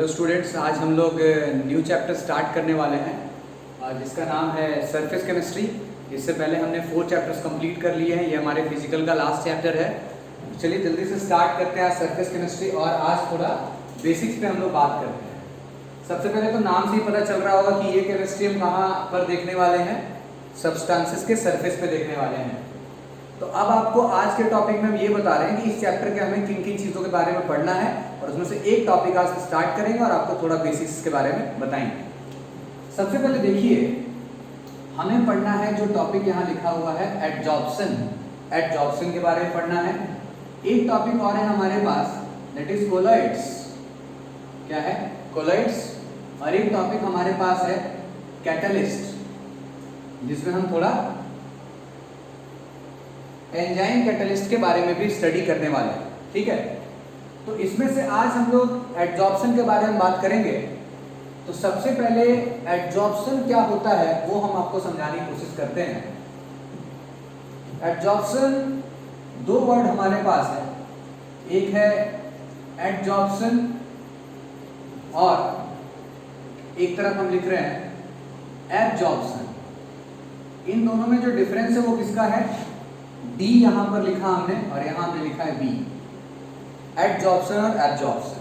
Hello students, आज हम लोग न्यू चैप्टर स्टार्ट करने वाले हैं जिसका नाम है सरफेस केमिस्ट्री। इससे पहले हमने 4 चैप्टर्स कंप्लीट कर लिए हैं। ये हमारे फिजिकल का लास्ट चैप्टर है। चलिए जल्दी से स्टार्ट करते हैं आज सरफेस केमिस्ट्री, और आज थोड़ा बेसिक्स पे हम लोग बात करते हैं। सबसे पहले तो नाम से ही पता चल रहा होगा कि ये केमिस्ट्री हम कहाँ पर देखने वाले हैं, सब्सटेंसेस के सरफेस पे देखने वाले हैं। तो अब आपको आज के टॉपिक में हम ये बता रहे हैं कि इस चैप्टर के हमें किन किन चीज़ों के बारे में पढ़ना है, और उसमें से एक टॉपिक आज से स्टार्ट करेंगे और आपको थोड़ा बेसिक्स के बारे में बताएंगे। सबसे पहले देखिए, हमें पढ़ना है जो टॉपिक यहाँ लिखा हुआ है एडजॉर्प्शन। एडजॉर्प्शन के बारे में पढ़ना है। एक टॉपिक और है हमारे पास, दैट इज कोलॉइड्स। क्या है? कोलॉइड्स। और एक टॉपिक हमारे पास है कैटलिस्ट, जिसमें हम थोड़ा एंजाइम कैटलिस्ट के बारे में भी स्टडी करने वाले हैं। ठीक है, तो इसमें से आज हम लोग एडजॉर्प्शन के बारे में बात करेंगे। तो सबसे पहले एडजॉर्प्शन क्या होता है वो हम आपको समझाने की कोशिश करते हैं। एडजॉर्प्शन, 2 वर्ड हमारे पास है, एक है एडजॉर्प्शन और एक तरफ हम लिख रहे हैं एब्जॉर्प्शन। इन दोनों में जो डिफरेंस है वो किसका है? डी यहां पर लिखा हमने और यहां हमने लिखा है बी। एडजॉर्प्शन और एब्जॉर्प्शन,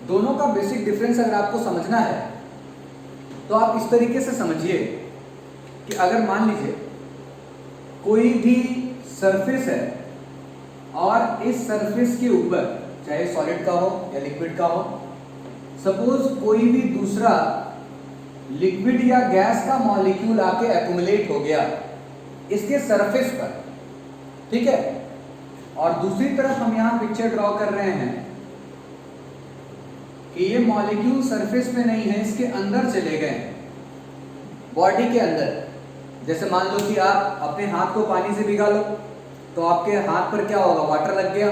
दोनों का बेसिक डिफरेंस अगर आपको समझना है तो आप इस तरीके से समझिए कि अगर मान लीजिए कोई भी सरफेस है और इस सरफेस के ऊपर, चाहे सॉलिड का हो या लिक्विड का हो, सपोज कोई भी दूसरा लिक्विड या गैस का मॉलिक्यूल आके एक्युमुलेट हो गया इसके सरफेस पर, ठीक है, और दूसरी तरफ हम यहां पिक्चर ड्रॉ कर रहे हैं कि ये मॉलिक्यूल सरफेस पे नहीं है, इसके अंदर चले गए, बॉडी के अंदर। जैसे मान लो कि आप अपने हाथ को पानी से भिगा लो तो आपके हाथ पर क्या होगा? वाटर लग गया,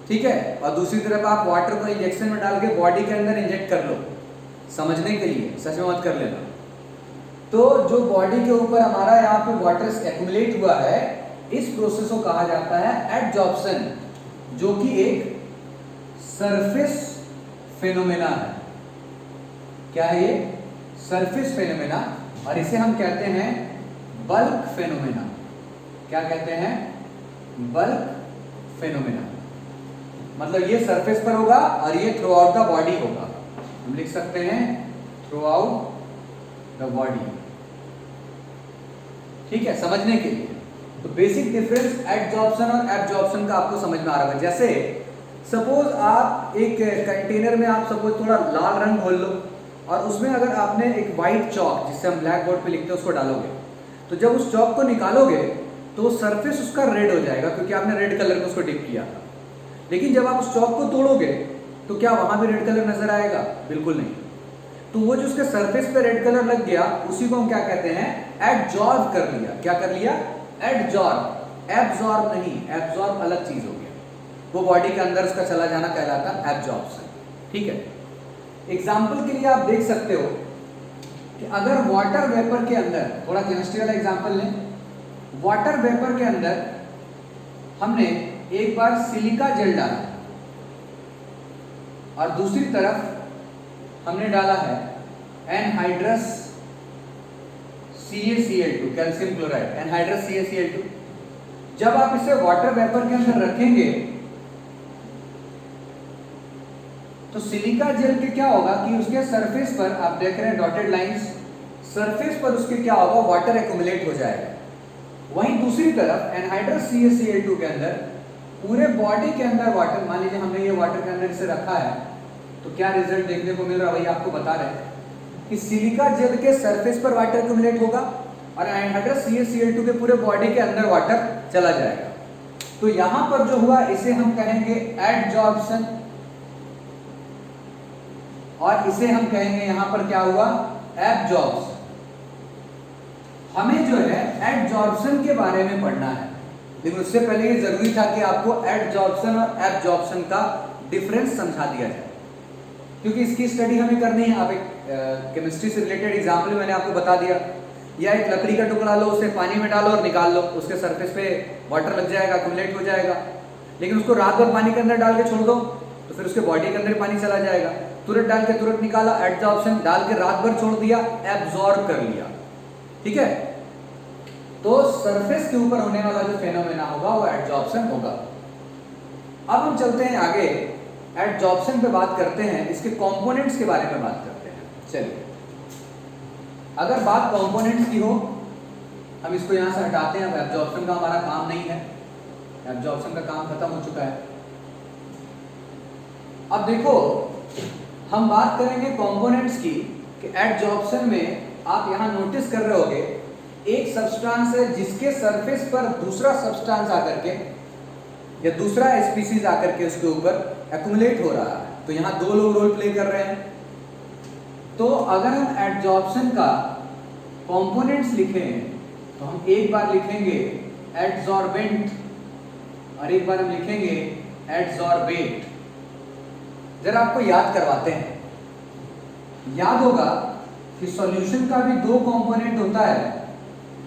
ठीक है, और दूसरी तरफ आप वाटर को इंजेक्शन में डाल के बॉडी के अंदर इंजेक्ट कर लो, समझने के लिए, सच में मत कर लेना। तो जो बॉडी के ऊपर हमारा यहाँ पे वाटर एक्युमुलेट हुआ है, इस प्रोसेस को कहा जाता है एडजॉर्प्शन, जो कि एक सरफेस फेनोमेना है। क्या है ये? सरफेस फेनोमेना, और इसे हम कहते हैं बल्क फेनोमेना। क्या कहते हैं? Bulk phenomena. मतलब ये सरफेस पर होगा और ये थ्रू आउट द बॉडी होगा। हम लिख सकते हैं थ्रू आउट द बॉडी। ठीक है, समझने के लिए तो बेसिक डिफरेंस एडजॉर्प्शन और एब्जॉर्प्शन का आपको समझ में आ रहा है। जैसे सपोज आप एक कंटेनर में आप सपोज थोड़ा लाल रंग घोल लो और उसमें अगर आपने एक वाइट चॉक, जिससे हम ब्लैक बोर्ड पे लिखते हैं, उसको डालोगे, तो जब उस चॉक को निकालोगे तो सरफेस उसका रेड हो जाएगा, क्योंकि आपने रेड कलर में उसको डिप किया था। लेकिन जब आप उस चॉक को तोड़ोगे तो क्या वहां भी रेड कलर नजर आएगा? बिल्कुल नहीं। तो वो जो उसके सरफेस पे रेड कलर लग गया, उसी को हम क्या कहते हैं? एडजॉर्ब कर लिया। क्या कर लिया? एडजॉर्ब। एब्जॉर्ब नहीं, एब्जॉर्ब अलग चीज हो गया, वो बॉडी के अंदर उसका चला जाना कहलाता है एब्जॉर्प्शन। ठीक है, एग्जाम्पल के लिए आप देख सकते हो कि अगर वाटर वेपर के अंदर, थोड़ा केमिस्ट्री वाला एग्जाम्पल लें, वाटर वेपर के अंदर हमने एक बार सिलिका जेल डाला और दूसरी तरफ हमने डाला है anhydrous CaCl2, calcium chloride, anhydrous CaCl2। जब आप इसे वाटर वेपर के अंदर रखेंगे तो सिलिका जेल के क्या होगा कि उसके सरफेस पर, आप देख रहे हैं डॉटेड लाइंस, सरफेस पर उसके क्या होगा? वाटर एक्युमुलेट हो जाएगा। वहीं दूसरी तरफ एनहाइड्रस CaCl2 के अंदर पूरे बॉडी के अंदर वाटर, मान लीजिए हमने ये वाटर के अंदर इसे रखा है, तो क्या रिजल्ट देखने को मिल रहा है? वही आपको बता रहे हैं कि सिलिका जेल के सरफेस पर वाटर एक्युमुलेट होगा और एनहाइड्रस CaCl2 के पूरे बॉडी के अंदर वाटर चला जाएगा। तो यहां पर जो हुआ इसे हम कहेंगे एडजॉर्प्शन, और इसे हम कहेंगे यहां पर क्या हुआ? एब्जॉर्प्शन। हमें जो है एडजॉर्प्शन के बारे में पढ़ना है, लेकिन उससे पहले ये जरूरी था कि आपको एडजॉर्प्शन और एब्जॉर्प्शन का डिफरेंस समझा दिया जाए, क्योंकि इसकी स्टडी हमें करनी है। आप एक केमिस्ट्री से रिलेटेड एग्जाम्पल मैंने आपको बता दिया, या एक लकड़ी का टुकड़ा लो, उसे पानी में डालो और निकाल लो, उसके सरफेस पे वाटर लग जाएगा, एक्युमुलेट हो जाएगा। लेकिन उसको रात भर पानी के अंदर डाल के छोड़ दो तो फिर उसके बॉडी के अंदर पानी चला जाएगा। तुरंत डाल के तुरंत निकाला, एडजॉर्प्शन, डाल के रात भर छोड़ दिया, एब्जॉर्ब कर लिया। ठीक है, तो सरफेस के ऊपर होने वाला जो फेनोमेना होगा वो एडजॉर्प्शन होगा। अब हम चलते हैं आगे, एडजॉर्प्शन पे बात करते हैं, इसके कंपोनेंट्स के बारे में बात करते हैं। चलिए, अगर बात कंपोनेंट्स की हो, हम इसको यहां से हटाते हैं। अब एब्जॉर्प्शन का हमारा काम नहीं है, एब्जॉर्प्शन का काम खत्म हो चुका है। अब देखो, हम बात करेंगे कंपोनेंट्स की कि एडजॉर्प्शन में आप यहां नोटिस कर रहे होगे एक सब्सटेंस है जिसके सरफेस पर दूसरा सब्सटेंस आकर के या दूसरा स्पीसीज आकर के उसके ऊपर एक्युमुलेट हो रहा है। तो यहां दो लोग रोल प्ले कर रहे हैं। तो अगर हम एडजॉर्प्शन का कंपोनेंट्स लिखें तो हम एक बार लिखेंगे एडजॉर्बेंट और एक बार हम लिखेंगे एडजॉर्बेट। जरा आपको याद करवाते हैं, याद होगा कि सॉल्यूशन का भी दो कंपोनेंट होता है,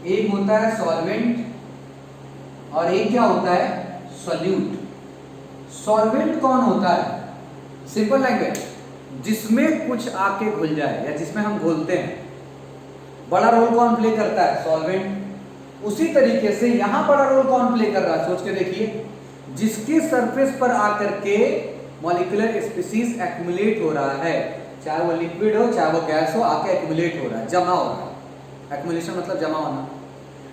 एक होता है सॉल्वेंट और एक क्या होता है, सॉल्यूट। सॉल्वेंट कौन होता है? सिंपल लैंग्वेज, जिसमें कुछ आके घुल जाए या जिसमें हम घोलते हैं। बड़ा रोल कौन प्ले करता है? सॉल्वेंट। उसी तरीके से यहां बड़ा रोल कौन प्ले कर रहा है? सोच के देखिए, जिसके सरफेस पर आकर के मॉलिक्यूलर स्पीसीज एक्युमुलेट हो रहा है, चाहे वो लिक्विड हो चाहे वो गैस हो, आके एक्युमुलेट हो रहा है, जमा हो रहा है। एक्युमुलेशन मतलब जमा होना।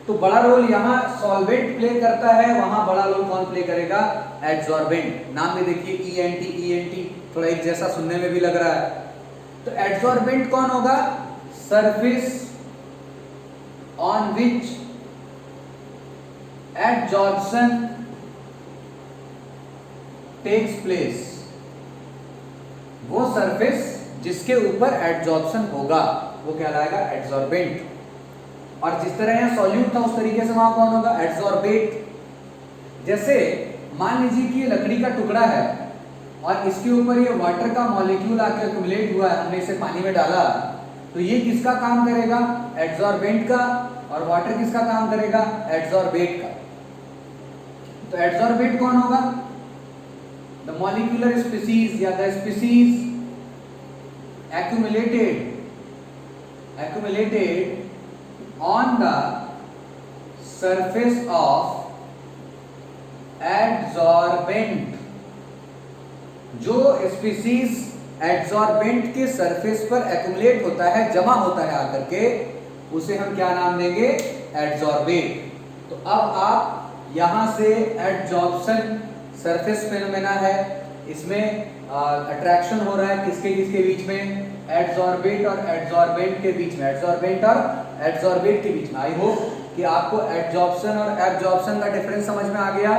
तो बड़ा रोल यहाँ सॉल्वेंट प्ले करता है, वहां बड़ा रोल कौन प्ले करेगा? एडजॉर्बेंट। नाम में देखिए ENT, थोड़ा एक जैसा सुनने में भी लग रहा है। तो एडजॉर्बेंट कौन होगा? Surface on which adsorption takes place. वो सरफेस जिसके ऊपर एडजॉर्प्शन होगा वो कहलाएगा एडजॉर्बेंट। और जिस तरह यहाँ सॉल्यूट था उस तरीके से वहां कौन होगा? एडजॉर्बेट। जैसे मान लीजिए कि ये लकड़ी का टुकड़ा है और इसके ऊपर ये वाटर का मॉलिक्यूल आके एक्युमुलेट हुआ है, हमने इसे पानी में डाला, तो ये किसका काम करेगा? एडजॉर्बेंट का। और वाटर किसका काम करेगा? एडजॉर्बेट का। तो एडजॉर्बेट कौन होगा? द मॉलिक्यूलर स्पीसीज या the species accumulated on the surface of adsorbent। जो स्पीसीज एडजॉर्बेंट के सरफेस पर एक्युमुलेट होता है, जमा होता है आकर के, उसे हम क्या नाम देंगे? एडजॉर्बेट। तो अब आप यहां से एडजॉर्प्शन सरफेस फेनोमेना है, इसमें अट्रैक्शन हो रहा है किसके किसके बीच में? एडजॉर्बेट और एडजॉर्बेंट के बीच में, एडजॉर्बेंट और एडजॉर्बेट के बीच में। आई होप कि आपको एडजॉर्प्शन और एब्जॉर्प्शन का डिफरेंस समझ में आ गया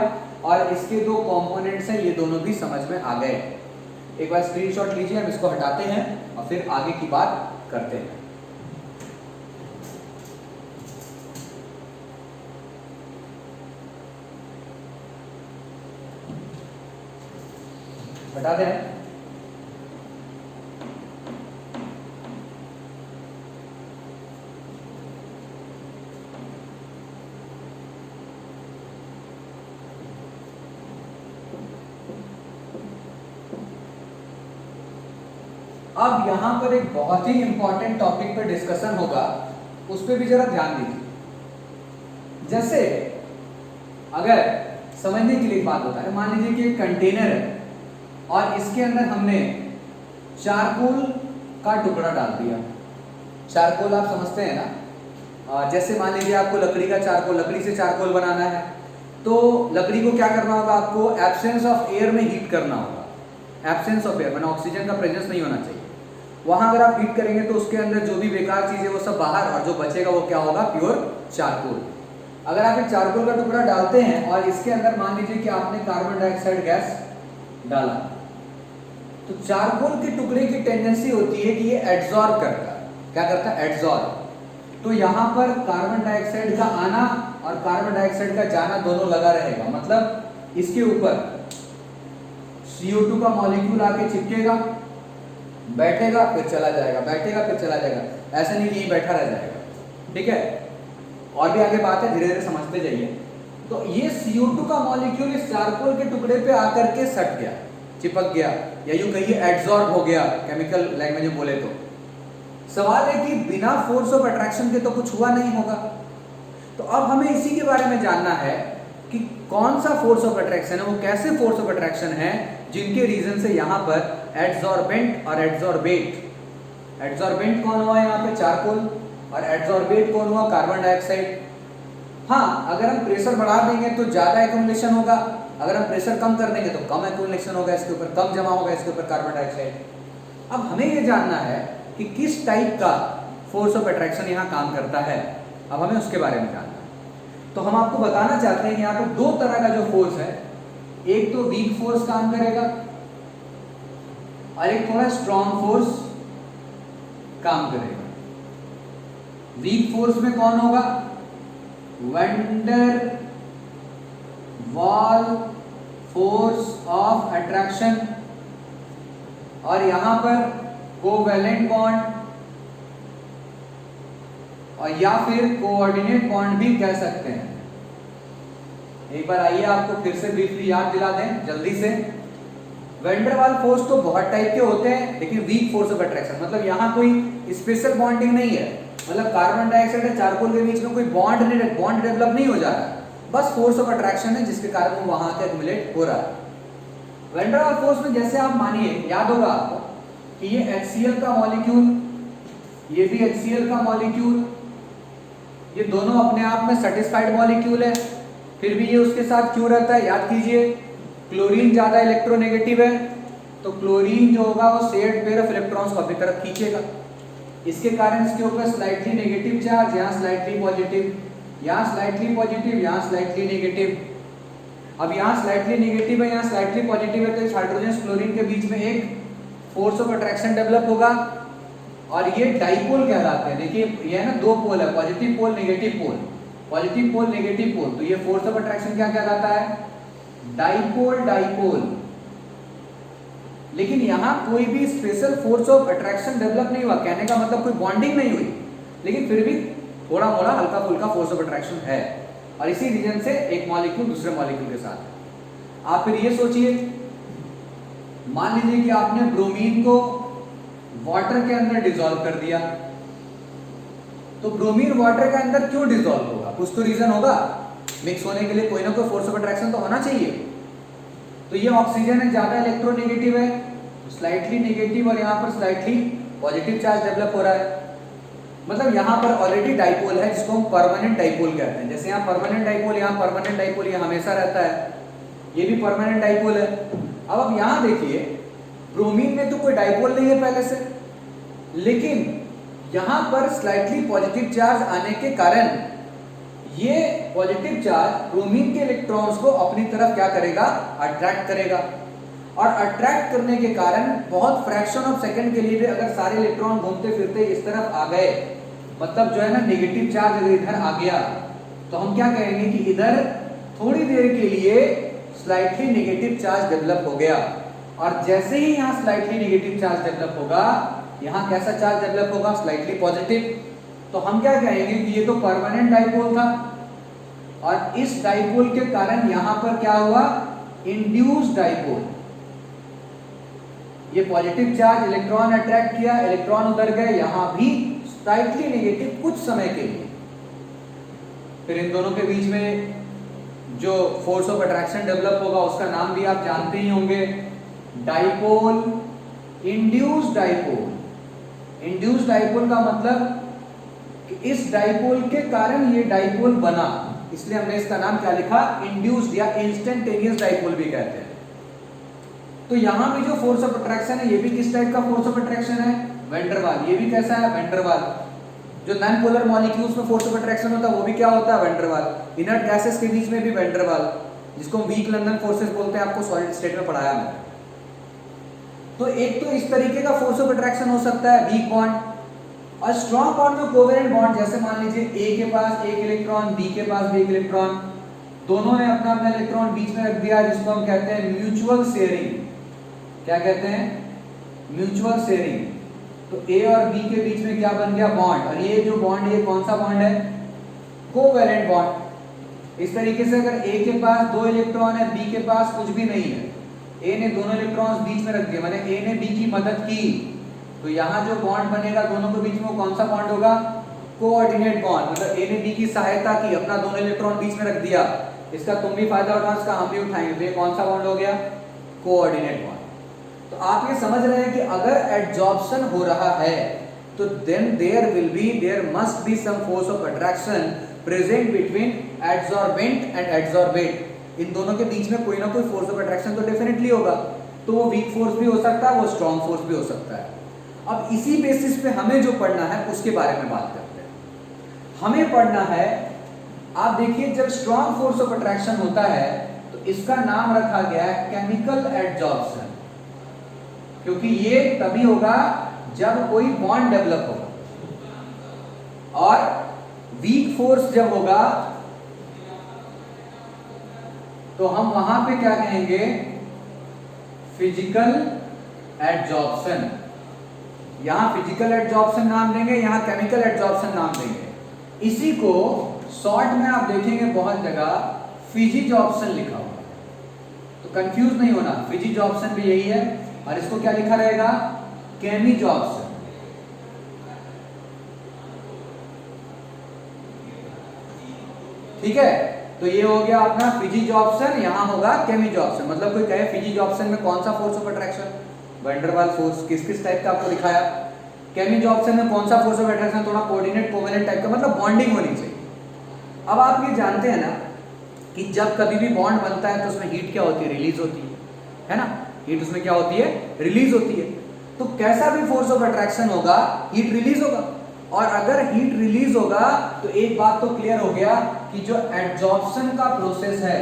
और इसके दो कंपोनेंट्स हैं, ये दोनों भी समझ में आ गए। एक बार स्क्रीनशॉट लीजिए, हम इसको हटाते हैं और फिर आगे की बात करते हैं। हटा दें। अब यहां पर एक बहुत ही इंपॉर्टेंट टॉपिक पर डिस्कशन होगा, उस पर भी जरा ध्यान दीजिए। जैसे अगर समझने के लिए बात होता है, मान लीजिए कि एक कंटेनर है और इसके अंदर हमने चारकोल का टुकड़ा डाल दिया। चारकोल आप समझते हैं ना? जैसे मान लीजिए आपको लकड़ी का चारकोल, लकड़ी से चारकोल बनाना है, तो लकड़ी को क्या करना होगा? आपको एब्सेंस ऑफ एयर में हीट करना होगा। एब्सेंस ऑफ एयर माने ऑक्सीजन का प्रेजेंस नहीं होना चाहिए। वहां अगर आप हीट करेंगे तो उसके अंदर जो भी बेकार चीज है वो सब बाहर, और जो बचेगा वो क्या होगा? Pure charcoal. अगर आप एक चारकोल का टुकड़ा डालते हैं और इसके अंदर मान लीजिए कि आपने कार्बन डाइऑक्साइड गैस डाला, तो चारकोल के टुकड़े की टेंडेंसी होती है कि ये एड्सॉर्ब करता है। क्या करता है? एड्सॉर्ब। तो यहाँ पर कार्बन डाइऑक्साइड का आना और कार्बन डाइऑक्साइड का जाना दोनों लगा रहेगा। मतलब इसके ऊपर CO2 का मॉलिक्यूल आके चिपकेगा, बैठेगा फिर चला जाएगा, बैठेगा फिर चला जाएगा। ऐसा नहीं कि यहीं बैठा रह जाएगा। ठीक है, और भी आगे बात है, धीरे धीरे समझते जाइए। तो ये CO2 का मॉलिक्यूल इस चारकोल के टुकड़े पे आकर के सट गया। चिपक गया, या यूं कहिए एड्सॉर्ब हो गया केमिकल लैंग्वेज में बोले तो। सवाल है कि बिना फोर्स ऑफ अट्रैक्शन के तो कुछ हुआ नहीं होगा। तो अब हमें इसी के बारे में जानना है कि कौन सा फोर्स ऑफ अट्रैक्शन है, वो कैसे फोर्स ऑफ अट्रैक्शन है जिनके रीजन से यहाँ पर एड्सॉर्बेंट और एड्सॉर्बेट, एड्सॉर्बेंट कौन हुआ यहाँ पे चारकोल, और एड्सॉर्बेट कौन हुआ कार्बन डाइऑक्साइड। हाँ, अगर हम प्रेशर बढ़ा देंगे तो ज्यादा एक्यूमुलेशन होगा, अगर हम प्रेशर कम कर देंगे तो कम एक्यूमुलेशन होगा, इसके ऊपर कम जमा होगा इसके ऊपर कार्बन डाइऑक्साइड। अब हमें ये जानना है कि किस टाइप का फोर्स ऑफ अट्रैक्शन यहाँ काम करता है, अब हमें उसके बारे में जानना है। तो हम आपको बताना चाहते हैं कि यहाँ पे दो तरह का जो फोर्स है, एक तो वीक फोर्स काम करेगा और एक थोड़ा स्ट्रॉन्ग फोर्स काम करेगा। वीक फोर्स में कौन होगा, वैंडर वाल फोर्स ऑफ अट्रैक्शन, और यहां पर कोवैलेंट बॉन्ड और या फिर कोऑर्डिनेट बॉन्ड भी कह सकते हैं। एक बार आइए आपको फिर से ब्रीफली याद दिला दें जल्दी से। वैंडर वाल फोर्स तो बहुत टाइप के होते हैं, लेकिन वीक फोर्स ऑफ अट्रैक्शन मतलब यहां कोई स्पेशल बॉन्डिंग नहीं है, मतलब कार्बन डाइऑक्साइड और चारकोल के बीच में कोई बॉन्ड डेवलप नहीं हो जा रहा, बस फोर्स ऑफ अट्रैक्शन है जिसके कारण वो वहां से एक्युमुलेट हो रहा है। वैन डेर वाल फोर्स में जैसे आप मानिए, याद होगा आपको कि ये HCl का मॉलिक्यूल, ये भी HCl का मॉलिक्यूल, ये दोनों अपने आप में सेटिस्फाइड मॉलिक्यूल है, फिर भी ये उसके साथ क्यों रहता है, याद कीजिए क्लोरीन ज्यादा इलेक्ट्रोनेगेटिव है, तो क्लोरीन जो होगा वो शेयर्ड पेयर ऑफ इलेक्ट्रॉन्स को अपनी तरफ खींचेगा, इसके कारण इसके ऊपर स्लाइटली नेगेटिव चार्ज, यहाँ स्लाइटली पॉजिटिव, यहाँ स्लाइटली पॉजिटिव, यहाँ स्लाइटली नेगेटिव। अब यहाँ स्लाइटली नेगेटिव है, यहाँ स्लाइटली पॉजिटिव है, तो इस हाइड्रोजन क्लोरीन के बीच में एक फोर्स ऑफ अट्रैक्शन डेवलप होगा और ये डाइपोल कहलाते हैं। देखिए ये है ना, दो पोल है, positive pole negative pole, positive pole negative pole, तो ये फोर्स ऑफ अट्रैक्शन क्या कहलाता है, डाइपोल डाइपोल। लेकिन यहाँ कोई भी special force of attraction develop नहीं हुआ, कहने का मतलब कोई बॉन्डिंग नहीं हुई, लेकिन फिर भी थोड़ा मोड़ा हल्का फुल्का फोर्स ऑफ अट्रैक्शन है, और इसी रीजन से एक मॉलिक्यूल दूसरे मॉलिक्यूल के साथ। आप फिर ये सोचिए, मान लीजिए कि आपने ब्रोमीन को वाटर के अंदर डिसॉल्व कर दिया, तो ब्रोमीन वाटर के अंदर क्यों डिसॉल्व होगा, कुछ तो रीजन होगा, मिक्स होने के लिए कोई ना कोई फोर्स ऑफ अट्रैक्शन तो होना चाहिए। तो ये ऑक्सीजन है, ज्यादा इलेक्ट्रोनेगेटिव है, स्लाइटली नेगेटिव, और यहाँ पर स्लाइटली पॉजिटिव चार्ज डेवलप हो रहा है, मतलब यहाँ पर ऑलरेडी डाइपोल है जिसको हम परमानेंट डाइपोल कहते हैं। जैसे यहाँ परमानेंट डाइपोल, यहाँ परमानेंट डाइपोल, ये हमेशा रहता है, ये भी परमानेंट डाइपोल है। अब आप यहाँ देखिए, ब्रोमीन में तो कोई डाइपोल नहीं है पहले से, लेकिन यहाँ पर स्लाइटली पॉजिटिव चार्ज आने के कारण ये पॉजिटिव चार्ज ब्रोमीन के इलेक्ट्रॉन्स को अपनी तरफ क्या करेगा, अट्रैक्ट करेगा, और अट्रैक्ट करने के कारण बहुत फ्रैक्शन ऑफ सेकंड के लिए भी अगर सारे इलेक्ट्रॉन घूमते फिरते इस तरफ आ गए, मतलब जो है ना नेगेटिव चार्ज अगर इधर आ गया, तो हम क्या कहेंगे कि इधर थोड़ी देर के लिए स्लाइटली नेगेटिव चार्ज डेवलप हो गया, और जैसे ही यहाँ स्लाइटली नेगेटिव चार्ज डेवलप होगा, यहाँ कैसा चार्ज डेवलप होगा, स्लाइटली पॉजिटिव, तो हम क्या कहेंगे कि ये तो परमानेंट डाइपोल था, और इस डाइपोल के कारण यहाँ पर क्या हुआ, इंड्यूस्ड डाइपोल। ये पॉजिटिव चार्ज इलेक्ट्रॉन अट्रैक्ट किया, इलेक्ट्रॉन उधर गए, यहां भी स्लाइटली नेगेटिव कुछ समय के लिए, फिर इन दोनों के बीच में जो फोर्स ऑफ अट्रैक्शन डेवलप होगा उसका नाम भी आप जानते ही होंगे, dipole, induced dipole. Induced dipole का मतलब कि इस डाइपोल के कारण ये डाइपोल बना, इसलिए हमने इसका नाम क्या लिखा, इंड्यूस्ड या इंस्टेंटेनियस डाइपोल भी कहते हैं। तो यहां भी जो फोर्स ऑफ अट्रैक्शन है, ये भी किस टाइप का फोर्स ऑफ अट्रैक्शन है, वैन डेर वाल। ये भी कैसा है, वैन डेर वाल। जो नॉन पोलर मॉलिक्यूल्स में फोर्स ऑफ अट्रैक्शन होता है वो भी क्या होता है, van der Waals. Inert gases के बीच में भी वैन डेर वाल, जिसको हम वीक लंदन फोर्सेस बोलते हैं, आपको सॉलिड स्टेट में पढ़ाया मैंने। तो एक तो इस तरीके का फोर्स ऑफ अट्रैक्शन हो सकता है, वीक बॉन्ड, और स्ट्रॉन्ग बॉन्ड में कोवेलेंट बॉन्ड, जैसे मान लीजिए ए के पास एक इलेक्ट्रॉन, बी के पास भी एक इलेक्ट्रॉन, दोनों ने अपना अपना इलेक्ट्रॉन बीच में रख दिया, जिसको हम कहते हैं म्यूचुअल शेयरिंग। क्या कहते हैं, म्यूचुअल शेयरिंग। तो ए और बी के बीच में क्या बन गया, बॉन्ड, और ये जो बॉन्ड है, ये कौन सा बॉन्ड है, कोवेलेंट बॉन्ड। इस तरीके से अगर ए के पास 2 इलेक्ट्रॉन है, बी के पास कुछ भी नहीं है, ए ने दोनों इलेक्ट्रॉन्स बीच में रख दिए, माने ए ने बी की मदद की, तो यहाँ जो बॉन्ड बनेगा दोनों के बीच में वो कौन सा बॉन्ड होगा? Coordinate bond. मतलब ए ने बी की सहायता की, अपना दोनों इलेक्ट्रॉन बीच में रख दिया, इसका तुम भी फायदा उठाओ, इसका हम भी उठाएंगे, तो ये कौन सा बॉन्ड हो गया? Coordinate bond. तो आप ये समझ रहे हैं कि अगर एडजॉर्प्शन हो रहा है तो then there must be some force of attraction present between adsorbent and adsorbate. इन दोनों के बीच में कोई ना कोई फोर्स ऑफ अट्रैक्शन तो डेफिनेटली होगा, तो वो वीक फोर्स भी हो सकता है, वो स्ट्रॉन्ग फोर्स भी हो सकता है। अब इसी बेसिस पे हमें जो पढ़ना है उसके बारे में बात करते हैं। हमें पढ़ना है, आप देखिए जब स्ट्रॉन्ग फोर्स ऑफ अट्रैक्शन होता है तो इसका नाम रखा गया है केमिकल एडजॉर्प्शन, क्योंकि ये तभी होगा जब कोई बॉन्ड डेवलप होगा, और वीक फोर्स जब होगा तो हम वहां पे क्या कहेंगे? Physical adsorption. यहां फिजिकल एडजॉर्प्शन नाम देंगे, यहां केमिकल एडजॉर्प्शन नाम देंगे। इसी को शॉर्ट में आप देखेंगे बहुत जगह फिजिजॉर्प्शन लिखा हुआ है, तो कंफ्यूज नहीं होना, फिजिजॉर्प्शन भी यही है, और इसको क्या लिखा रहेगा? केमिजॉर्प्शन। ठीक है, तो ये हो गया अपना फिजिजॉर्प्शन, यहां होगा केमिजॉर्प्शन। मतलब कोई कहे फिजिजॉर्प्शन में कौन सा force of attraction? Van der वाल फोर्स। किस किस टाइप का आपको दिखाया? केमिजॉर्प्शन में कौन सा फोर्स ऑफ अट्रैक्शन? थोड़ा कोऑर्डिनेट कोवेलेंट टाइप का, मतलब बॉन्डिंग होनी चाहिए। अब आप ये जानते हैं ना कि जब कभी भी बॉन्ड बनता है तो उसमें हीट क्या होती है? रिलीज होती है ना? हीट उसमें क्या होती है? रिलीज होती है। तो कैसा भी फोर्स ऑफ अट्रैक्शन होगा, हीट रिलीज होगा, और अगर हीट रिलीज होगा तो एक बात तो क्लियर हो गया कि जो एडजॉर्प्शन का प्रोसेस है,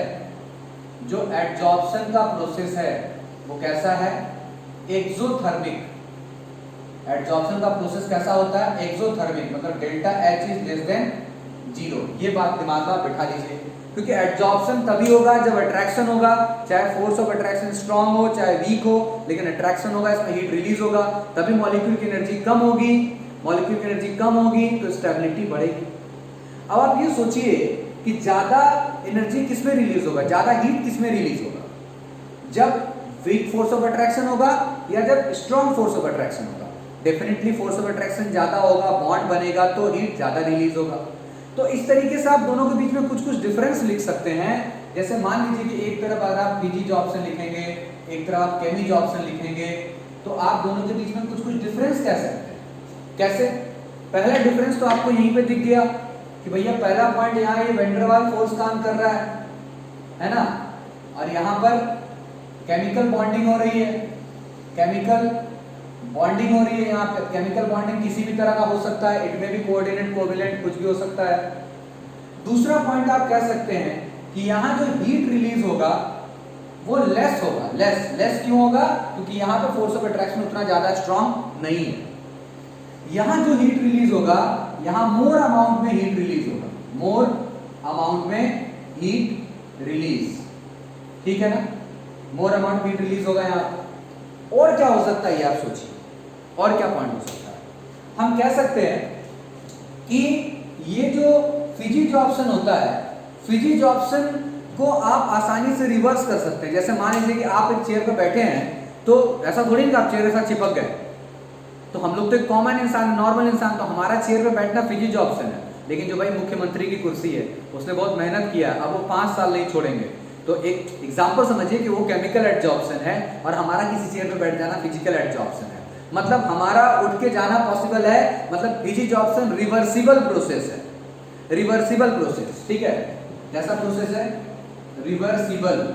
जो एडजॉर्प्शन का प्रोसेस है वो कैसा है? एक्सोथर्मिक। एडजॉर्प्शन का प्रोसेस कैसा होता है? एक्सोथर्मिक, मतलब delta H is less than 0। ये बात दिमाग में बिठा लीजिए, क्योंकि एडजॉर्प्शन तभी होगा जब अट्रैक्शन होगा, चाहे फोर्स ऑफ अट्रैक्शन स्ट्रांग हो चाहे वीक हो, लेकिन अट्रैक्शन होगा, इसमें हीट रिलीज होगा, तभी मॉलिक्यूल की एनर्जी कम होगी। मॉलिक्यूल की एनर्जी कम होगी तो स्टेबिलिटी बढ़ेगी। अब आप ये सोचिए कि ज्यादा एनर्जी किस में रिलीज होगा, ज्यादा हीट किस में रिलीज होगा? जब वीक फोर्स ऑफ अट्रैक्शन होगा या जब स्ट्रॉन्ग फोर्स ऑफ अट्रैक्शन होगा? डेफिनेटली फोर्स ऑफ अट्रैक्शन ज्यादा होगा, बॉन्ड बनेगा तो हीट ज्यादा रिलीज होगा। तो इस तरीके से आप दोनों के बीच में कुछ कुछ डिफरेंस लिख सकते हैं। जैसे मान लीजिए कि एक तरफ अगर आप फिजिजॉर्प्शन लिखेंगे, एक तरफ आप केमिजॉर्प्शन लिखेंगे, तो आप दोनों के बीच में कुछ कुछ डिफरेंस कह सकते हैं। कैसे? पहला डिफरेंस तो आपको यहीं पे दिख गया कि भैया पहला पॉइंट यहाँ ये वैन डर वाल फोर्स काम कर रहा है ना, और यहाँ पर केमिकल बॉन्डिंग हो रही है, केमिकल बॉन्डिंग हो रही है। यहाँ पे केमिकल बॉन्डिंग किसी भी तरह का हो सकता है, इट में भी कोऑर्डिनेट कोवेलेंट कुछ भी हो सकता है। दूसरा पॉइंट आप कह सकते हैं कि यहाँ जो हीट रिलीज होगा वो लेस होगा। लेस क्यों होगा? क्योंकि यहाँ पे फोर्स ऑफ अट्रैक्शन उतना ज्यादा स्ट्रांग नहीं है। यहाँ जो हीट रिलीज होगा, यहाँ मोर अमाउंट में हीट रिलीज होगा, मोर अमाउंट में हीट रिलीज। ठीक है ना? मोर अमाउंट हीट रिलीज होगा यहाँ। और क्या हो सकता है ये आप सोचिए, और क्या पॉइंट हो सकता है? हम कह सकते हैं कि ये जो फिजिजॉर्प्शन होता है, फिजिजॉर्प्शन को आप आसानी से रिवर्स कर सकते हैं। जैसे मान लीजिए कि आप एक चेयर पर बैठे हैं, तो ऐसा थोड़ी नहीं कि आप चेयर के साथ चिपक गए। तो हम लोग तो एक कॉमन इंसान, नॉर्मल इंसान, तो हमारा चेयर पे बैठना फिजिजॉर्प्शन है। लेकिन जो भाई मुख्यमंत्री की कुर्सी है, उसने बहुत मेहनत किया, अब वो 5 साल नहीं छोड़ेंगे, तो एक एग्जांपल समझिए कि वो केमिकल एडजॉर्प्शन है और हमारा किसी चेयर पे बैठ जाना फिजिकल एडजॉर्प्शन है। मतलब हमारा उठ के जाना पॉसिबल है, मतलब फिजिजॉर्प्शन रिवर्सिबल प्रोसेस है, रिवर्सिबल प्रोसेस। ठीक है, कैसा प्रोसेस है? रिवर्सिबल।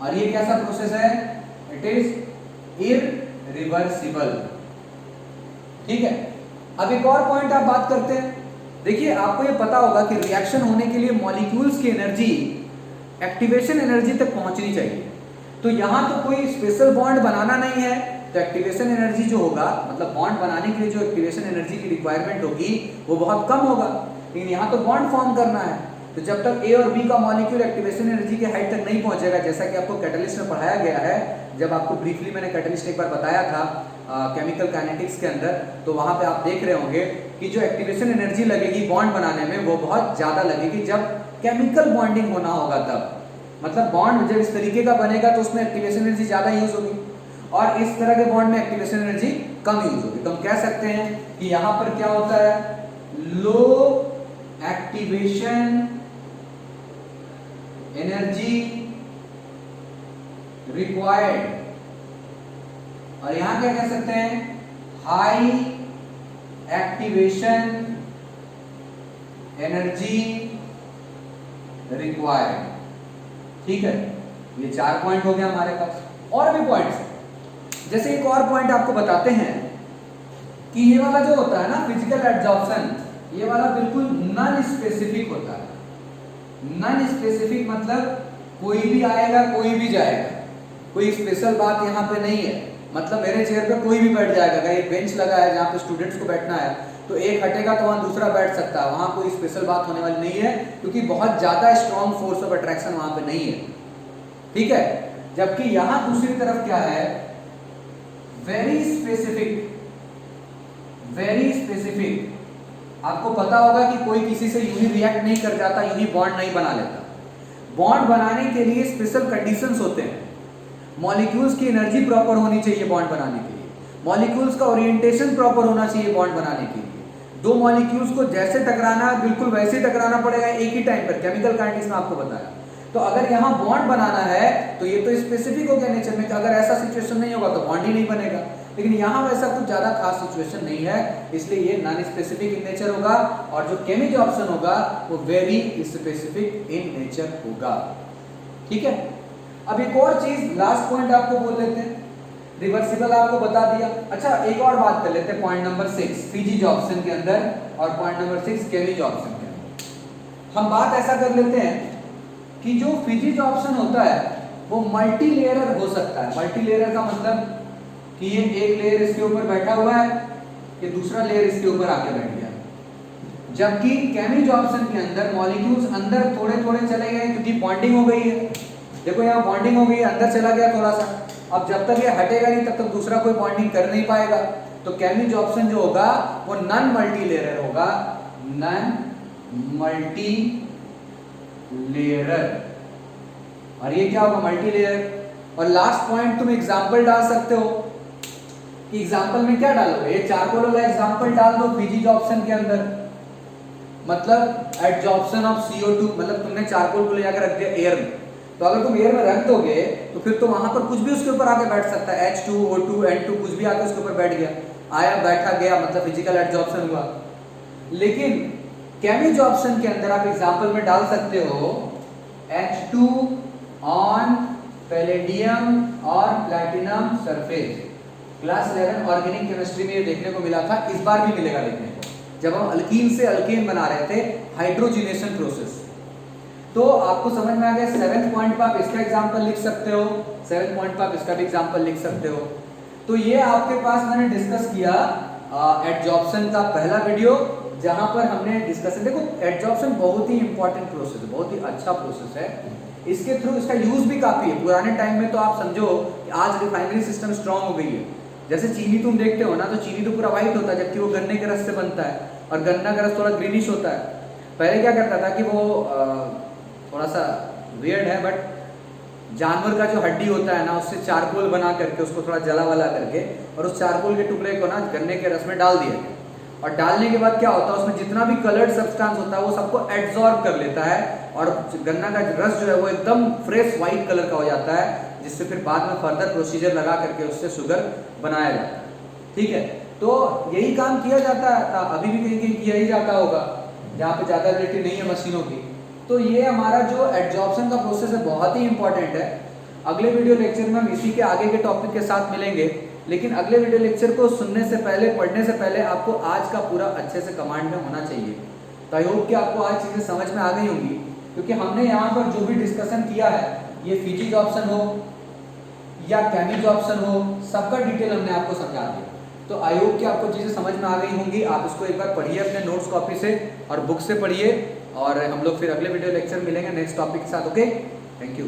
और ये कैसा प्रोसेस है? It is irreversible. ठीक है, अब एक और पॉइंट आप बात करते हैं। देखिए, आपको ये पता होगा कि रिएक्शन होने के लिए मॉलिक्यूल्स की एनर्जी एक्टिवेशन एनर्जी तक पहुंचनी चाहिए। तो यहां तो कोई स्पेशल बॉन्ड बनाना नहीं है, तो एक्टिवेशन एनर्जी जो होगा, मतलब बॉन्ड बनाने के लिए जो एक्टिवेशन एनर्जी की रिक्वायरमेंट होगी वो बहुत कम होगा। लेकिन यहाँ तो बॉन्ड फॉर्म करना है, तो जब तक ए और बी का मॉलिक्यूल एक्टिवेशन एनर्जी के हाइट तक नहीं पहुंचेगा, जैसा कि आपको कैटलिस्ट में पढ़ाया गया है, जब आपको ब्रीफली मैंने कैटलिस्ट एक बार बताया था केमिकल काइनेटिक्स के अंदर, तो वहां पे आप देख रहे होंगे कि जो एक्टिवेशन एनर्जी लगेगी बॉन्ड बनाने में वो बहुत ज्यादा लगेगी जब केमिकल बॉन्डिंग होना होगा तब। मतलब बॉन्ड जब इस तरीके का बनेगा तो उसमें एक्टिवेशन एनर्जी ज़्यादा यूज होगी, और इस तरह के बॉन्ड में एक्टिवेशन एनर्जी कम यूज होगी। तो हम कह सकते हैं कि यहां पर क्या होता है, लो एक्टिवेशन एनर्जी रिक्वायर्ड, और यहां क्या कह सकते हैं, हाई एक्टिवेशन एनर्जी रिक्वायर्ड। ठीक है, ये 4 पॉइंट हो गया हमारे पास। और भी पॉइंट्स हैं, जैसे एक और पॉइंट आपको बताते हैं कि ये वाला जो होता है ना फिजिकल एड्जॉर्प्शन, ये वाला बिल्कुल नॉन स्पेसिफिक होता है। नॉन स्पेसिफिक मतलब कोई भी आएगा कोई भी जाएगा, कोई स्पेशल बात यहाँ पे नहीं है। मतलब मेरे चेयर पे कोई भी बैठ जाएगा, एक बेंच लगा है जहाँ पे स्टूडेंट्स को बैठना है, तो एक हटेगा तो वहाँ दूसरा बैठ सकता है, वहाँ कोई स्पेशल बात होने वाली नहीं है, क्योंकि बहुत ज्यादा स्ट्रॉन्ग फोर्स ऑफ अट्रैक्शन वहाँ पे नहीं है। ठीक है, जबकि यहाँ दूसरी तरफ क्या है, वेरी स्पेसिफिक। वेरी स्पेसिफिक, आपको पता होगा कि कोई किसी से यूं ही रिएक्ट नहीं कर जाता, यूं ही बॉन्ड नहीं बना लेता। बॉन्ड बनाने के लिए स्पेशल कंडीशंस होते हैं। मॉलिक्यूल्स की एनर्जी प्रॉपर होनी चाहिए बॉन्ड बनाने के लिए, मॉलिक्यूल्स का ओरिएंटेशन प्रॉपर होना चाहिए बॉन्ड बनाने के लिए। दो मॉलिक्यूल्स को जैसे टकराना है बिल्कुल वैसे ही टकराना पड़ेगा एक ही टाइम पर, केमिकल काइनेटिक्स में आपको बताया। तो अगर यहाँ बॉन्ड बनाना है तो ये तो स्पेसिफिक हो गया नेचर में, कि अगर ऐसा सिचुएशन नहीं होगा तो बॉन्ड ही नहीं बनेगा। लेकिन यहाँ वैसा कुछ ज्यादा खास सिचुएशन नहीं है, इसलिए ये नॉन स्पेसिफिक इन नेचर होगा, और जो केमिक ऑप्शन होगा वो वेरी स्पेसिफिक इन नेचर होगा। ठीक है, अब एक और चीज लास्ट पॉइंट आपको बोल लेते हैं, रिवर्सिबल आपको बता दिया। अच्छा, एक और बात कर लेते हैं, पॉइंट नंबर 6 फिजी ऑप्शन के अंदर, और पॉइंट नंबर 6 केमिक ऑप्शन के अंदर। हम बात ऐसा कर लेते हैं कि जो फिजिज ऑप्शन होता है वो मल्टी लेयरर हो सकता है। मल्टी लेयरर का मतलब कि ये एक लेयर इसके ऊपर बैठा हुआ है, ये दूसरा लेयर इसके ऊपर आके बैठ गया। जबकि केमिक ऑप्शन के अंदर मॉलिक्यूल्स अंदर थोड़े थोड़े चले गए, क्योंकि बॉन्डिंग हो गई है। देखो यहाँ बॉन्डिंग हो गई है, अंदर चला गया थोड़ा सा। अब जब तक ये हटेगा नहीं तब तक दूसरा कोई बॉन्डिंग कर नहीं पाएगा। तो केमिक ऑप्शन जो होगा वो नॉन मल्टी लेयरर होगा, नॉन मल्टी लेयरर। और ये क्या होगा, मल्टी लेयर। और लास्ट पॉइंट, तुम एग्जांपल डाल सकते हो कि एग्जांपल में क्या डालोगे, ये चारकोल वाला एग्जांपल डाल दो फिजिज ऑप्शन के अंदर। मतलब एडजॉर्प्शन ऑफ CO2, मतलब तुमने चारकोल को ले जाकर रख दिया एयर में, तो अगर तुम एयर में रख दोगे तो फिर तो वहां पर कुछ भी उसके ऊपर आके बैठ सकता है, H2O2 N2 कुछ भी आके उसके ऊपर बैठ गया, आया बैठा गया, मतलब फिजिकल एडजॉर्प्शन हुआ। लेकिन केमिक ऑप्शन के अंदर आप एग्जांपल में डाल सकते हो H2 ऑन पैलेडियम और platinum surface. Class 11 organic chemistry में ये देखने को मिला था, इस बार भी मिलेगा देखने को, जब हम अल्कीन से अल्केन बना रहे थे, हाइड्रोजिनेशन प्रोसेस। तो आपको समझ में आ गया। 7 पॉइंट पर आप इसका एग्जांपल लिख सकते हो, 7 पॉइंट पर आप इसका भी एग्जांपल लिख सकते हो। तो ये आपके पास मैंने डिस्कस किया एडजॉर्प्शन का पहला वीडियो, जहां पर हमने डिस्कस, देखो एडजॉर्प्शन बहुत ही इंपॉर्टेंट प्रोसेस है, बहुत ही अच्छा प्रोसेस है। इसके थ्रू इसका यूज भी काफी है। पुराने टाइम में तो आप समझो कि आज रिफाइनरी सिस्टम स्ट्रांग हो गई है। जैसे चीनी तुम देखते हो ना, तो चीनी तो पूरा व्हाइट होता है, जबकि वो गन्ने के रस से बनता है, और गन्ना का रस थोड़ा ग्रीनिश होता है। पहले क्या करता था कि वो थोड़ा सा वियर्ड है, बट जानवर का जो हड्डी होता है ना, उससे चारकोल बना करके उसको थोड़ा जला वला करके, और उस चारकोल के टुकड़े को ना गन्ने के रस में डाल दिया गया। और डालने के बाद क्या होता है, उसमें जितना भी कलर्ड सब्सटेंस होता है वो सबको एब्जॉर्ब कर लेता है, और गन्ना का रस जो है वो एकदम फ्रेश व्हाइट कलर का हो जाता है, जिससे फिर बाद में फर्दर प्रोसीजर लगा करके उससे शुगर बनाया जाता है। ठीक है, तो यही काम किया जाता है, अभी भी कहीं कहीं किया ही जाता होगा जहाँ पे ज़्यादा रिलेटिव नहीं है मशीनों की। तो ये हमारा जो एडजॉर्प्शन का प्रोसेस है बहुत ही इंपॉर्टेंट है। अगले वीडियो लेक्चर में हम इसी के आगे के टॉपिक के साथ मिलेंगे, लेकिन अगले वीडियो लेक्चर को सुनने से पहले, पढ़ने से पहले आपको आज का पूरा अच्छे से कमांड में होना चाहिए। तो आई होप कि आपको आज चीज़ें समझ में आ गई होंगी, क्योंकि हमने यहाँ पर जो भी डिस्कशन किया है, ये फिजिक्स ऑप्शन हो या केमिक ऑप्शन हो, सबका डिटेल हमने आपको समझा दिया। तो आई होप कि आपको चीज़ें समझ में आ गई होंगी। आप इसको एक बार पढ़िए अपने नोट्स कॉपी से और बुक से पढ़िए, और हम लोग फिर अगले वीडियो लेक्चर मिलेंगे नेक्स्ट टॉपिक के साथ। Okay, thank you.